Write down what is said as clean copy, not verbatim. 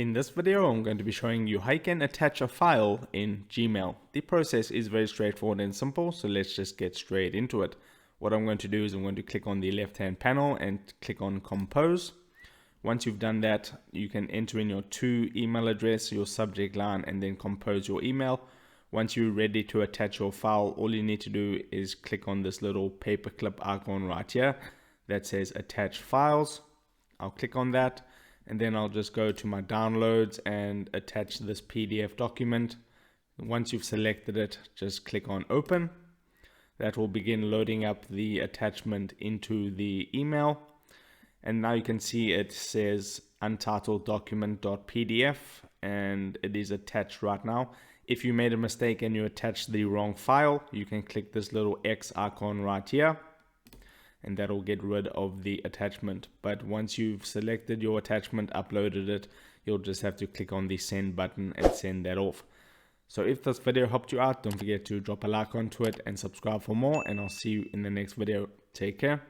In this video, I'm going to be showing you how you can attach a file in Gmail. The process is very straightforward and simple, so let's just get straight into it. What I'm going to do is I'm going to click on the left-hand panel and click on Compose. Once you've done that, you can enter in your email address, your subject line, and then compose your email. Once you're ready to attach your file, all you need to do is click on this little paperclip icon right here that says Attach Files. I'll click on that, and then I'll just go to my downloads and attach this PDF document. Once you've selected it, just click on Open. That will begin loading up the attachment into the email. And now you can see it says untitled document.pdf and it is attached right now. If you made a mistake and you attached the wrong file, you can click this little X icon right here and that will get rid of the attachment. But once you've selected your attachment, uploaded it, you'll just have to click on the send button and send that off. So if this video helped you out, don't forget to drop a like onto it and subscribe for more, and I'll see you in the next video. Take care.